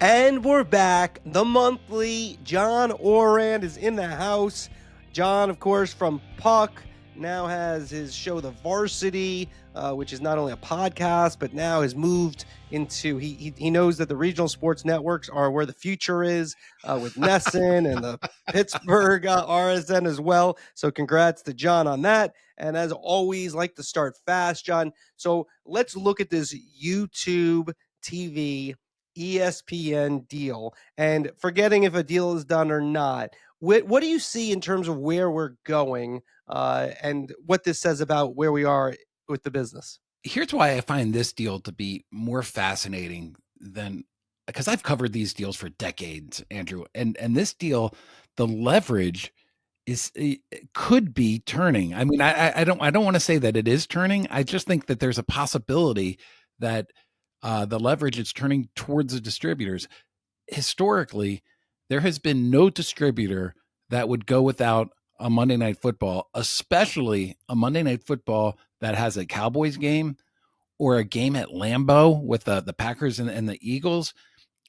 And we're back. The monthly John Ourand is in the house. John, of course, from Puck, now has his show, The Varsity, which is not only a podcast, but now has moved into, he knows that the regional sports networks are where the future is, with Nesson and the Pittsburgh RSN as well. So congrats to John on that. And as always, like to start fast, John. So let's look at this YouTube TV ESPN deal, and forgetting if a deal is done or not. What do you see in terms of where we're going, and what this says about where we are with the business? Here's why I find this deal to be more fascinating than, because I've covered these deals for decades, Andrew, and this deal, the leverage is, it could be turning. I mean, I don't want to say that it is turning. I just think that there's a possibility that the leverage is turning towards the distributors. Historically, there has been no distributor that would go without a Monday Night Football, especially a Monday Night Football that has a Cowboys game or a game at Lambeau with the Packers and the Eagles.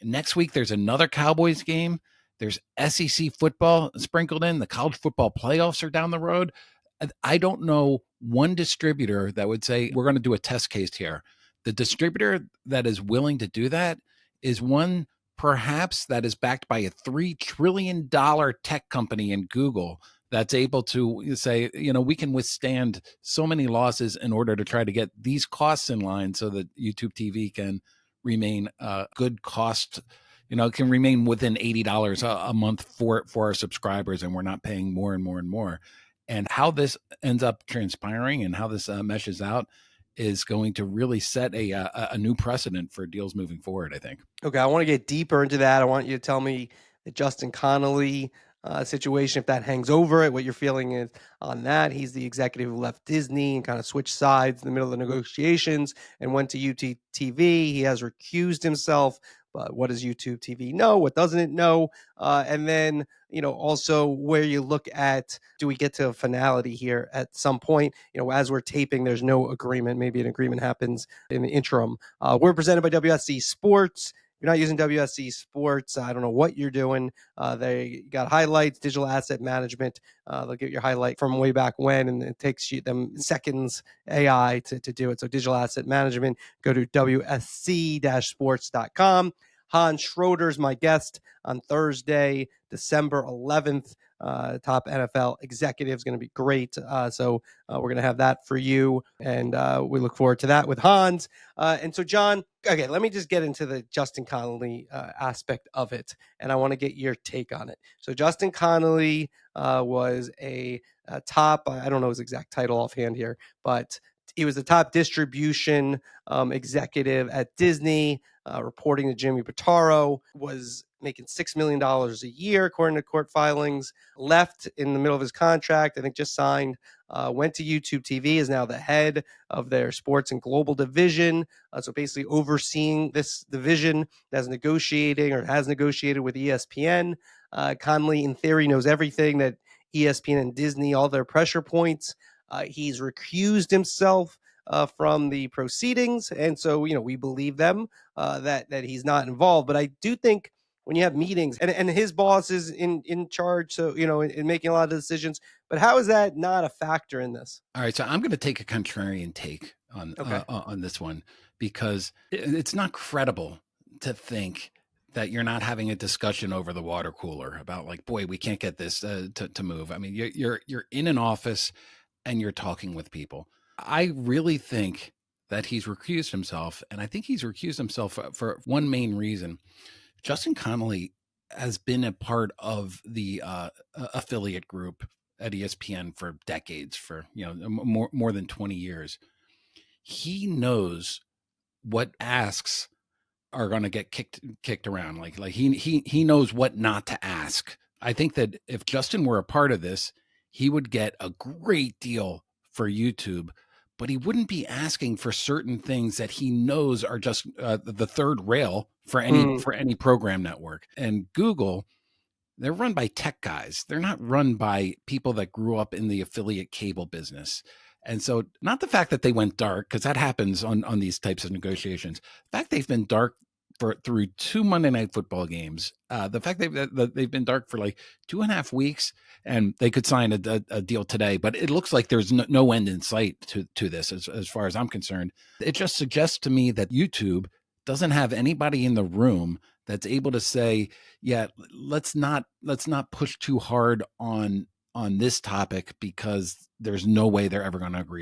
Next week, there's another Cowboys game. There's SEC football sprinkled in. The college football playoffs are down the road. I don't know one distributor that would say, we're going to do a test case here. The distributor that is willing to do that is one perhaps that is backed by a $3 trillion tech company in Google that's able to say, we can withstand so many losses in order to try to get these costs in line so that YouTube TV can remain good cost, can remain within $80 a month for our subscribers, and we're not paying more and more and more. And how this ends up transpiring and how this meshes out is going to really set a new precedent for deals moving forward, I think. Okay, I want to get deeper into that. I want you to tell me the Justin Connolly situation, if that hangs over it, what your feeling is on that. He's the executive who left Disney and kind of switched sides in the middle of the negotiations and went to YouTube TV. He has recused himself. But what does YouTube TV know? What doesn't it know? And then, also where you look at, do we get to a finality here at some point? As we're taping, there's no agreement. Maybe an agreement happens in the interim. We're presented by WSC Sports. If you're not using WSC Sports, I don't know what you're doing. They got highlights, digital asset management. They'll get your highlight from way back when, and it takes them seconds AI to do it. So digital asset management, go to WSC-sports.com. Hans Schroeder's my guest on Thursday, December 11th. Top NFL executives, going to be great. So we're going to have that for you, and we look forward to that with Hans. And so, John, okay, let me just get into the Justin Connolly aspect of it, and I want to get your take on it. So Justin Connolly was a top, I don't know his exact title offhand here, but he was the top distribution executive at Disney, reporting to Jimmy Pitaro, was making $6 million a year, according to court filings, left in the middle of his contract, I think just signed, went to YouTube TV, is now the head of their sports and global division. So basically overseeing this division that's negotiating or has negotiated with ESPN. Connolly, in theory, knows everything that ESPN and Disney, all their pressure points. He's recused himself from the proceedings. And so, we believe them that he's not involved. But I do think when you have meetings and his boss is in charge, so, in making a lot of decisions, but how is that not a factor in this? All right. So I'm going to take a contrarian take on this one, because it's not credible to think that you're not having a discussion over the water cooler about, like, boy, we can't get this to move. I mean, you're in an office and you're talking with people. I really think that he's recused himself, and I think he's recused himself for one main reason. Justin Connolly has been a part of the affiliate group at ESPN for decades, for more than 20 years. He knows what asks are going to get kicked around. Like he knows what not to ask. I think that if Justin were a part of this, he would get a great deal for YouTube, but he wouldn't be asking for certain things that he knows are just the third rail for any program network. And Google, they're run by tech guys. They're not run by people that grew up in the affiliate cable business. And so, not the fact that they went dark, because that happens on these types of negotiations. The fact they've been dark through 2 Monday Night Football games. The fact that they've been dark for like 2.5 weeks, and they could sign a deal today, but it looks like there's no end in sight to this, as far as I'm concerned. It just suggests to me that YouTube doesn't have anybody in the room that's able to say, yeah, let's not push too hard on this topic, because there's no way they're ever going to agree.